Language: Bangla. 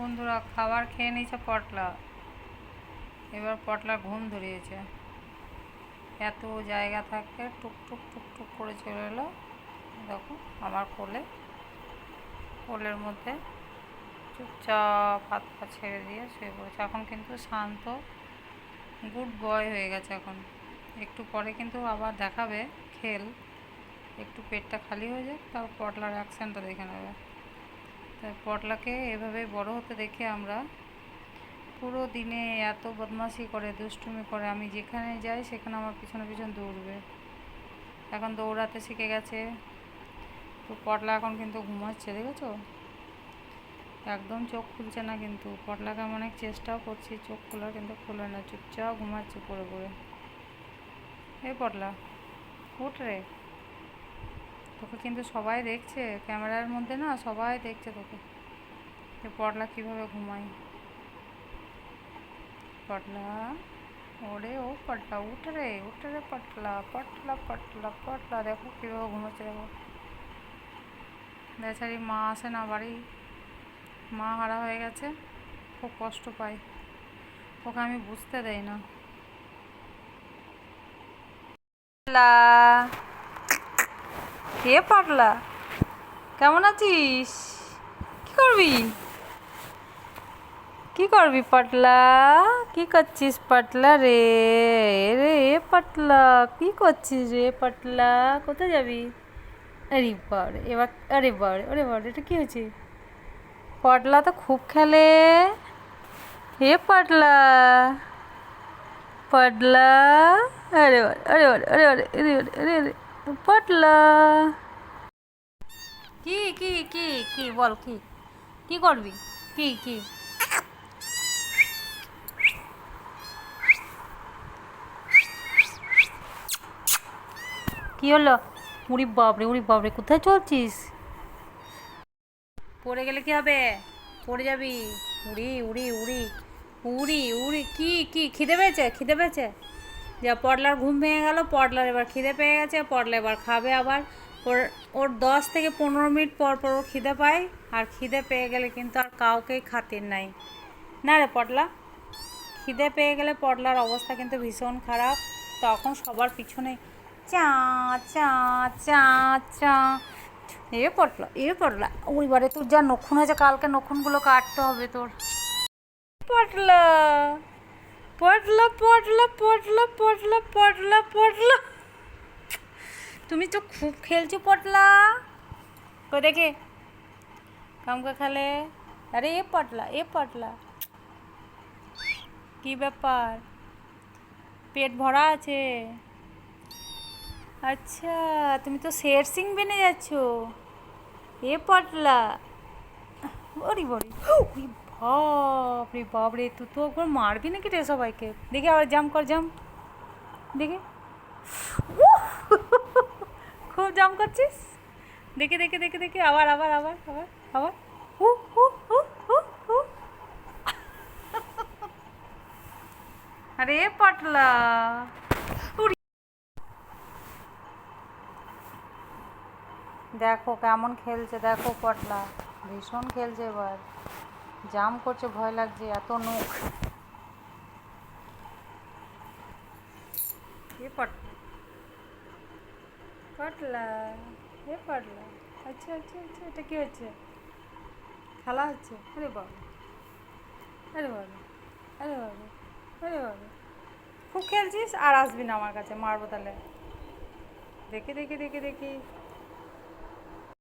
বন্ধুরা খাবার খেয়ে নিয়েছে পটলা। এবার পটলা ঘুম ধরিয়েছে। এত জায়গা থাকতে টুক টুক টুক টুক করে চলে এলো। দেখো আমার কোলের মধ্যে চুপচাপ হাত পা ছেড়ে দিয়ে শুয়ে পড়েছে। এখন কিন্তু শান্ত গুড বয় হয়ে গেছে। এখন একটু পরে কিন্তু আবার দেখাবে খেল। একটু পেটটা খালি হয়ে যাক, তারপর পটলার অ্যাকশানটা দেখে নেবে। তাই পটলাকে এভাবে বড় হতে দেখে আমরা পুরো দিনে এত বদমাশি করে, দুষ্টুমি করে, আমি যেখানে যাই সেখানে আমার পিছনে পিছনে দৌড়বে। এখন দৌড়াতে শিখে গেছে। তো পটলা এখন কিন্তু ঘুমাচ্ছে, দেখেছো? একদম চোখ খুলছে না, কিন্তু পটলাকে আমি অনেক চেষ্টাও করছি চোখ খোলার, কিন্তু খুলে না, চুপচাপ ঘুমাচ্ছে পড়ে পড়ে। এই পটলা, উঠ রে। তোকে কিন্তু সবাই দেখছে, ক্যামেরার মধ্যে না সবাই দেখছে তোকে। পটলা কীভাবে ঘুমাই। পটলা, ওরে ও পটলা, উঠে রে পটলা, পটলা পটলা পটলা। দেখো কীভাবে ঘুমাচ্ছে, দেখো। বেচারি মা আসে না বাড়ি, মা হারা হয়ে গেছে, খুব কষ্ট পাই। ওকে আমি বুঝতে দেই না। কে পটলা, কেমন আছিস? কি করবি, কি করবি পটলা? কি করছিস পটলা রে? রে পটলা, কি করছিস রে পটলা? কোথায় যাবি? আরে বাবারে, এবার আরে বাবারে, ওরে বাবারে, এটা কি হয়েছে? পটলা তো খুব খেলে। হে পটলা, পটলা, আরে বারে, আরে বারে, আরে বারে, আরে বারে, আরে আরে, পটলা। কি কি কি কি বল, কি কি করবি? কি কি কি হলো? উড়ি বাবরে, উড়ি বাবরে, কোথায় চলছিস? পড়ে গেলে কি হবে? পড়ে যাবি। উড়ি উড়ি উড়ি উড়ি উড়ি, কি কি খিদে পেয়েছে? খিদে পেয়েছে? যা, পটলার ঘুম ভেঙে গেল, পটলার এবার খিদে পেয়ে গেছে, পটলা এবার খাবে আবার। ওর ওর 10 থেকে 15 মিনিট পর পর ও খিদে পায়। আর খিদে পেয়ে গেলে কিন্তু আর কাউকেই খাতির নাই, না রে পটলা? খিদে পেয়ে গেলে পটলার অবস্থা কিন্তু ভীষণ খারাপ। তখন সবার পিছনে চা চা চা চা। এ পটলা ওইবারে তোর যা নখুন হয়েছে, কালকে নখুনগুলো কাটতে হবে তোর। পটলা, পটলা পটলা পটলা পটলা পটলা পটলা, তুমি তো খুব খেলছো পটলা। কো দেখে কামকা খেলে। আরে এ পটলা, এ পটলা, কি ব্যাপার? পেট ভরা আছে? আচ্ছা, তুমি তো শের সিং বেনে যাচ্ছ। এ পটলা, ওরি বড়ি, ওরে বাপ রে বাপ রে, তুই তো একবার মারবি নাকি রে সবাইকে? দেখি আবার জাম্প কর, জাম্প দেখি। খুব জাম্প করছিস, দেখে দেখে দেখে দেখে, আবার আবার আবার আবার আবার। হু হু হু হু হু। আরে পটলা, দেখো কেমন খেলছে, দেখো পটলা ভীষণ খেলছে এবার। জাম করছে, ভয় লাগছে, এত নখ। এ পটলা, পটলা, এ পটলা। আচ্ছা আচ্ছা আচ্ছা, এটা কি হচ্ছে? খেলা হচ্ছে? আরে বাবা, আরে বাবা, আরে বাবা, আরে বাবা, খুব খেলছিস, আর আসবি না আমার কাছে, মারবো তাহলে। দেখি দেখি দেখি দেখি।